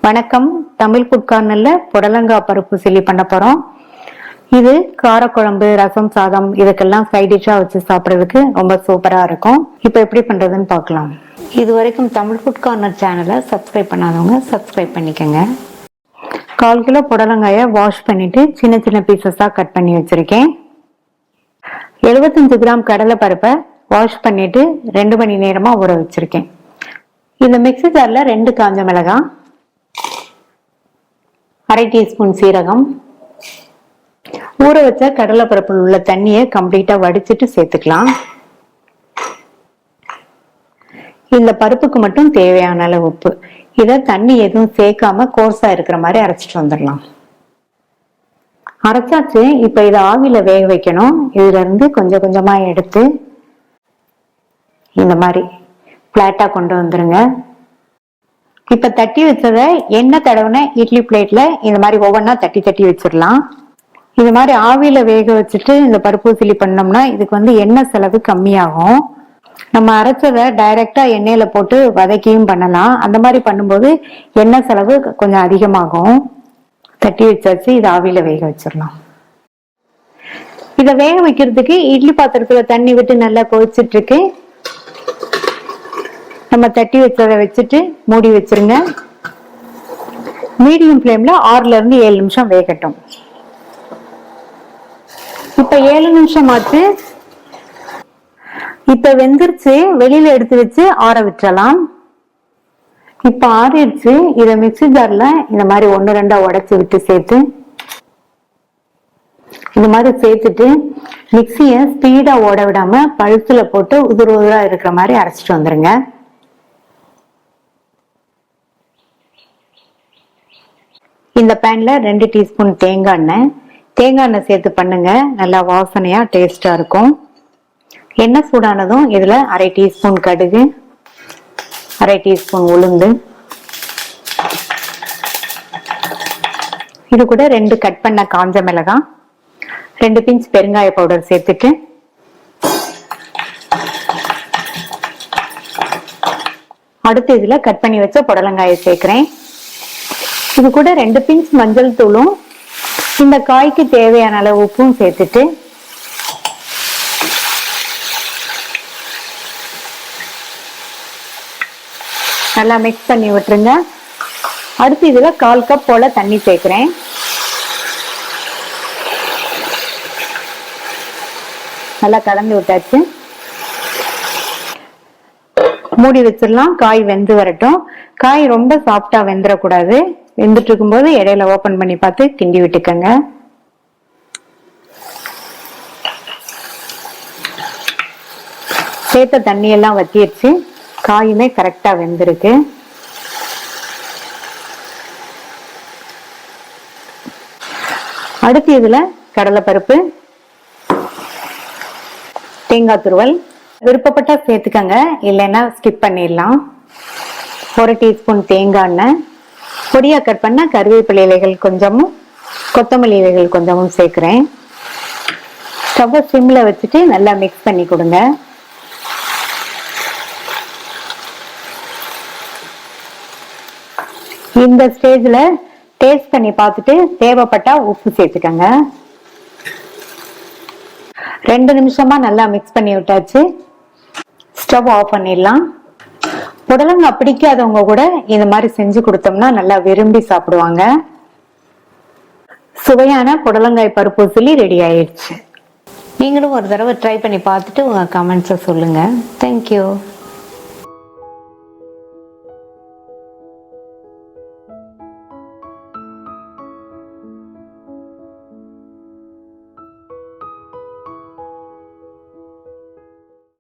வணக்கம். தமிழ் ஃபுட் கார்னர்ல புடலங்காய் பருப்பு சில்லி பண்ண போறோம். இது காரக்குழம்பு, ரசம் சாதம் இதுக்கெல்லாம் சைட் டிஷ்ஷா வச்சு சாப்பிட்றதுக்கு ரொம்ப சூப்பரா இருக்கும். இப்போ எப்படி பண்றதுன்னு பார்க்கலாம். இது வரைக்கும் தமிழ் ஃபுட் கார்னர் சேனலை சப்ஸ்கிரைப் பண்ணாதவங்க சப்ஸ்கிரைப் பண்ணிக்கோங்க. 1/4 கிலோ புடலங்காயை வாஷ் பண்ணிட்டு சின்ன சின்ன பீசஸா கட் பண்ணி வச்சிருக்கேன். 75 கிராம் கடலை பருப்பை வாஷ் பண்ணிட்டு 2 மணி நேரமா ஊற வச்சிருக்கேன். இந்த மிக்ஸி ஜார்ல 2 காஞ்ச மிளகாய், 1/2 டீஸ்பூன் சீரகம், ஊற வச்ச கடலை பருப்பில் உள்ள தண்ணியை கம்ப்ளீட்டா வடிச்சிட்டு சேர்த்துக்கலாம். இந்த பருப்புக்கு மட்டும் தேவையான அளவு உப்பு. இதை தண்ணி எதுவும் சேர்க்காம கோர்ஸா இருக்கிற மாதிரி அரைச்சிட்டு வந்துடலாம். அரைச்சாச்சு. இப்ப இதை ஆவியில வேக வைக்கணும். இதுல இருந்து கொஞ்சம் கொஞ்சமா எடுத்து இந்த மாதிரி பிளாட்டா கொண்டு வந்துருங்க. இப்ப தட்டி வச்சத எண்ணெய் தடவுன இட்லி பிளேட்ல இந்த மாதிரி ஒவ்வொன்னா தட்டி தட்டி வச்சிடலாம். இந்த மாதிரி ஆவியில வேக வச்சுட்டு இந்த பருப்பு சில்லி பண்ணோம்னா இதுக்கு எண்ணெய் செலவு கம்மியாகும். நம்ம அரைச்சதை டைரக்டா எண்ணெயில போட்டு வதக்கியும் பண்ணலாம். அந்த மாதிரி பண்ணும்போது எண்ணெய் செலவு கொஞ்சம் அதிகமாகும். தட்டி வச்சாச்சு. இதை ஆவியில வேக வச்சிடலாம். இதை வேக வைக்கிறதுக்கு இட்லி பாத்திரத்துல தண்ணி விட்டு நல்லா கொதிச்சிட்டு இருக்கு. நம்ம தட்டி வச்சதை வச்சுட்டு மூடி வச்சிருங்க. மீடியம் ஃப்ளேம்ல 6ல இருந்து 7 நிமிஷம் வேகட்டும். இப்ப 7 நிமிஷம் ஆச்சு. இப்ப வெந்துருச்சு. வெளியில எடுத்து வச்சு ஆற விட்டுறலாம். இப்ப ஆறிடுச்சு. இத மிக்ஸி ஜார்ல இந்த மாதிரி 1-2 உடைச்சு விட்டு சேர்த்து இந்த மாதிரி சேர்த்துட்டு மிக்ஸிய ஸ்பீடா ஓட விடாம பழுத்துல போட்டு உதிர் உதிரா இருக்கிற மாதிரி அரைச்சிட்டு வந்துருங்க. இந்த பேன்ல 2 டீஸ்பூன் தேங்காய் எண்ணெய் சேர்த்து பண்ணுங்க. நல்லா வாசனையா டேஸ்டா இருக்கும். எண்ணெய் சூடானதும் இதுல 1/2 டீஸ்பூன் கடுகு, 1/2 டீஸ்பூன் உளுந்து, இது கூட 2 கட் பண்ண காஞ்ச மிளகாய், 2 பிஞ்ச் பெருங்காய பவுடர் சேர்த்துட்டு அடுத்து இதுல கட் பண்ணி வச்ச புடலங்காயை சேர்க்கிறேன். இது கூட 2 பிஞ்ச் மஞ்சள் தூளும் இந்த காய்க்கு தேவையான அளவு உப்பும் சேர்த்துட்டு நல்லா மிக்ஸ் பண்ணி விட்டுருங்க. அடுத்து இதுல 1/4 கப் போல தண்ணி சேர்க்கிறேன். நல்லா கலந்து விட்டாச்சு. மூடி வச்சிடலாம். காய் வெந்து வரட்டும். காய் ரொம்ப சாஃப்டா வெந்துடக்கூடாது. வெந்துட்டு இருக்கும்போது இடையில ஓபன் பண்ணி பார்த்து கிண்டி விட்டுக்கங்க. சேர்த்த தண்ணி எல்லாம் வத்திடுச்சு. காயுமே கரெக்டா வெந்திருக்கு. அடுத்து இதுல கடலைப்பருப்பு, தேங்காய் துருவல் விருப்பப்பட்டா சேர்த்துக்கங்க, இல்லைன்னா ஸ்கிப் பண்ணிடலாம். 1 டீஸ்பூன் தேங்காய் எண்ணெய், பொடியா கட் பண்ண கருவேப்பிலை இலைகள் கொஞ்சமும் கொத்தமல்லி இலைகள் கொஞ்சமும் சேர்க்கிறேன். ஸ்டவ் சிம்ல வச்சுட்டு நல்லா மிக்ஸ் பண்ணி கொடுங்க. இந்த ஸ்டேஜ்ல டேஸ்ட் பண்ணி பார்த்துட்டு தேவைப்பட்டா உப்பு சேர்த்துக்கங்க. 2 நிமிஷமா நல்லா மிக்ஸ் பண்ணி விட்டாச்சு. ஸ்டவ் ஆஃப் பண்ணிடலாம். புடலங்காய் பிடிக்காதவங்க கூட இந்த மாதிரி செஞ்சு கொடுத்தோம்னா நல்லா விரும்பி சாப்பிடுவாங்க. சுவையான புடலங்காய் பருப்பு சில்லி ரெடி ஆயிடுச்சு. நீங்களும் ஒரு தடவை ட்ரை பண்ணி பார்த்துட்டு உங்க கமெண்ட்ஸை சொல்லுங்க. தேங்க்யூ.